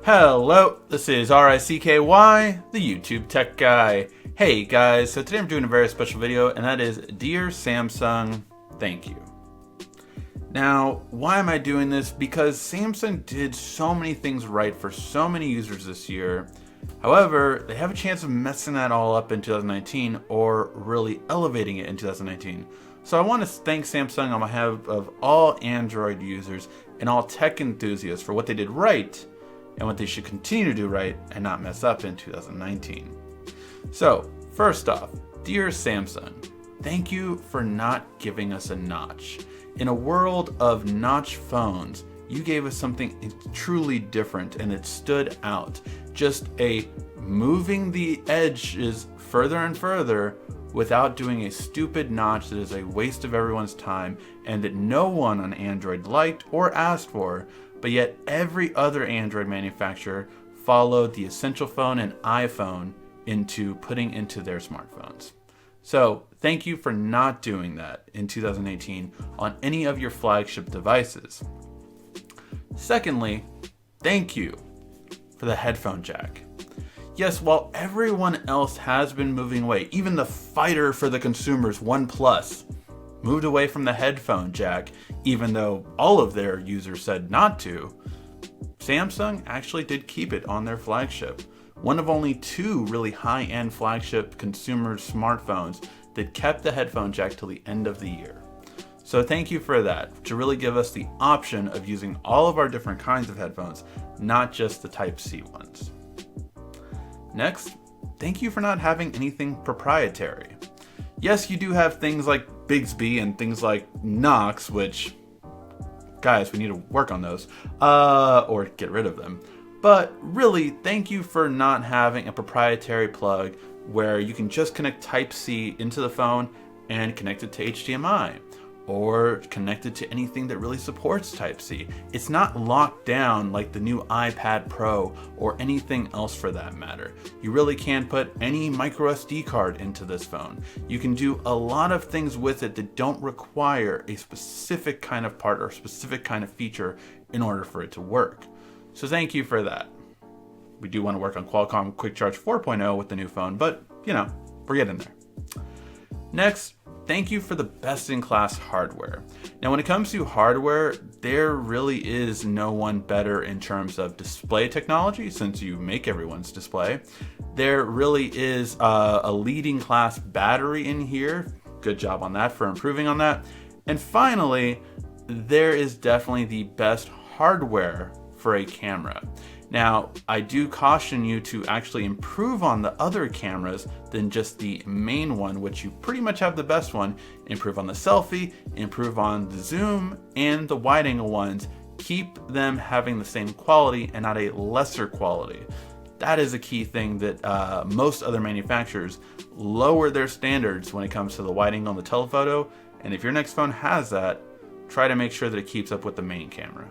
Hello, this is RICKY, the YouTube Tech Guy. Hey guys, so today I'm doing a very special video, and that is Dear Samsung, thank you. Now, why am I doing this? Because Samsung did so many things right for so many users this year. However, they have a chance of messing that all up in 2019 or really elevating it in 2019. So I want to thank Samsung on behalf of all Android users and all tech enthusiasts for what they did right and what they should continue to do right and not mess up in 2019. So, first off, dear Samsung, thank you for not giving us a notch. In a world of notch phones, you gave us something truly different and it stood out. Just a moving the edges further and further without doing a stupid notch that is a waste of everyone's time and that no one on Android liked or asked for, but yet every other Android manufacturer followed the Essential Phone and iPhone into putting into their smartphones. So thank you for not doing that in 2018 on any of your flagship devices. Secondly, thank you for the headphone jack. Yes, while everyone else has been moving away, even the fighter for the consumers, OnePlus, moved away from the headphone jack, even though all of their users said not to, Samsung actually did keep it on their flagship. One of only two really high-end flagship consumer smartphones that kept the headphone jack till the end of the year. So thank you for that, to really give us the option of using all of our different kinds of headphones, not just the Type-C ones. Next, thank you for not having anything proprietary. Yes, you do have things like Bixby and things like Knox, which, guys, we need to work on those, or get rid of them. But really, thank you for not having a proprietary plug where you can just connect Type-C into the phone and connect it to HDMI, or connect it to anything that really supports Type-C. It's not locked down like the new iPad Pro or anything else for that matter. You really can put any micro SD card into this phone. You can do a lot of things with it that don't require a specific kind of part or specific kind of feature in order for it to work. So thank you for that. We do want to work on Qualcomm Quick Charge 4.0 with the new phone, but you know, we're getting there. Next, thank you for the best-in-class hardware. Now, when it comes to hardware, there really is no one better in terms of display technology, since you make everyone's display. There really is a leading class battery in here. Good job on that for improving on that. And finally, there is definitely the best hardware for a camera. Now, I do caution you to actually improve on the other cameras than just the main one, which you pretty much have the best one. Improve on the selfie, improve on the zoom, and the wide angle ones. Keep them having the same quality and not a lesser quality. That is a key thing that most other manufacturers lower their standards when it comes to the wide angle and the telephoto. And if your next phone has that, try to make sure that it keeps up with the main camera.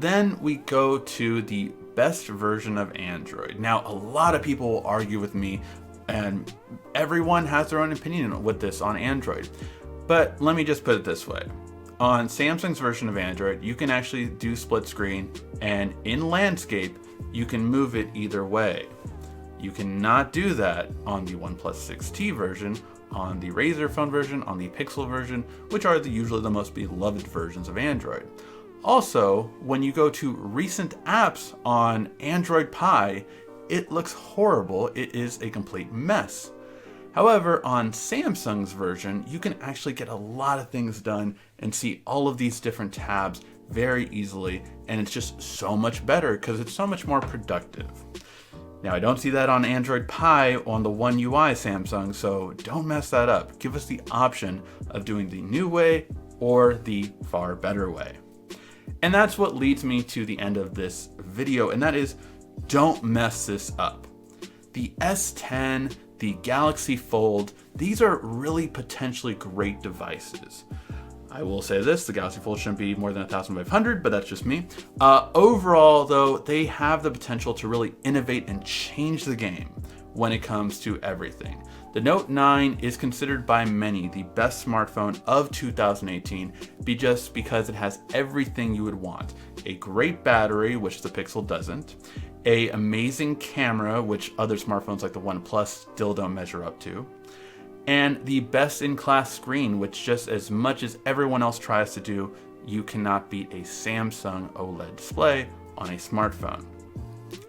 Then we go to the best version of Android. Now, a lot of people will argue with me, and everyone has their own opinion with this on Android. But let me just put it this way. On Samsung's version of Android, you can actually do split screen, and in landscape, you can move it either way. You cannot do that on the OnePlus 6T version, on the Razer phone version, on the Pixel version, which are usually the most beloved versions of Android. Also, when you go to recent apps on Android Pie, it looks horrible. It is a complete mess. However, on Samsung's version, you can actually get a lot of things done and see all of these different tabs very easily, and it's just so much better because it's so much more productive. Now, I don't see that on Android Pie on the One UI Samsung, so don't mess that up. Give us the option of doing the new way or the far better way. And that's what leads me to the end of this video, and that is, don't mess this up. The S10, the Galaxy Fold, these are really potentially great devices. I will say this, the Galaxy Fold shouldn't be more than 1,500, but that's just me. Overall, though, they have the potential to really innovate and change the game when it comes to everything. The Note 9 is considered by many the best smartphone of 2018 just because it has everything you would want. a great battery, which the Pixel doesn't, a amazing camera, which other smartphones like the OnePlus still don't measure up to, and the best-in-class screen, which just as much as everyone else tries to do, you cannot beat a Samsung OLED display on a smartphone.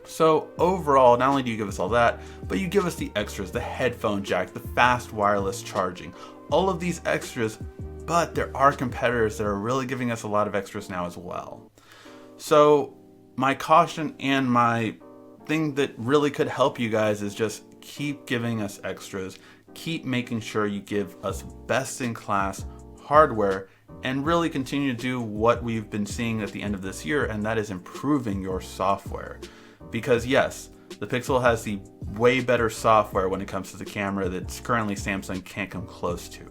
So overall, not only do you give us all that, but you give us the extras, the headphone jack, the fast wireless charging, all of these extras, but there are competitors that are really giving us a lot of extras now as well. So my caution and my thing that really could help you guys is just keep giving us extras, keep making sure you give us best-in-class hardware, and really continue to do what we've been seeing at the end of this year, and that is improving your software. Because yes, the Pixel has the way better software when it comes to the camera that currently Samsung can't come close to.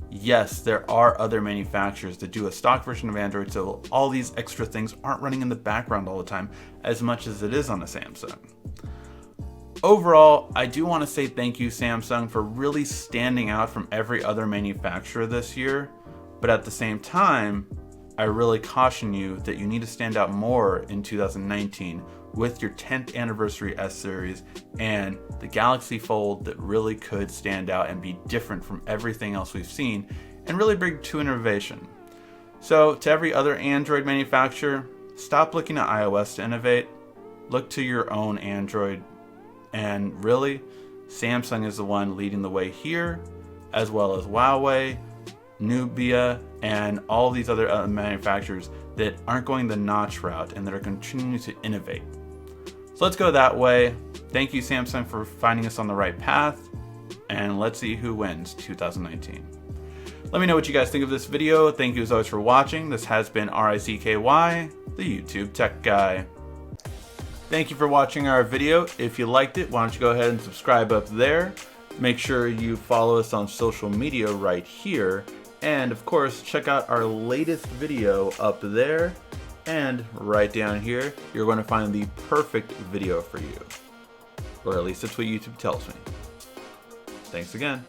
Yes, there are other manufacturers that do a stock version of Android, so all these extra things aren't running in the background all the time as much as it is on a Samsung. Overall, I do want to say thank you, Samsung, for really standing out from every other manufacturer this year, but at the same time, I really caution you that you need to stand out more in 2019 with your 10th anniversary S series and the Galaxy Fold that really could stand out and be different from everything else we've seen and really bring to innovation. So to every other Android manufacturer, stop looking at iOS to innovate, look to your own Android, and really, Samsung is the one leading the way here, as well as Huawei, Nubia, and all these other manufacturers that aren't going the notch route and that are continuing to innovate. So let's go that way. Thank you, Samsung, for finding us on the right path, and let's see who wins 2019. Let me know what you guys think of this video. Thank you as always for watching. This has been RICKY, the YouTube Tech Guy. Thank you for watching our video. If you liked it, why don't you go ahead and subscribe up there. Make sure you follow us on social media right here. And of course, check out our latest video up there. And right down here, you're going to find the perfect video for you. Or at least that's what YouTube tells me. Thanks again.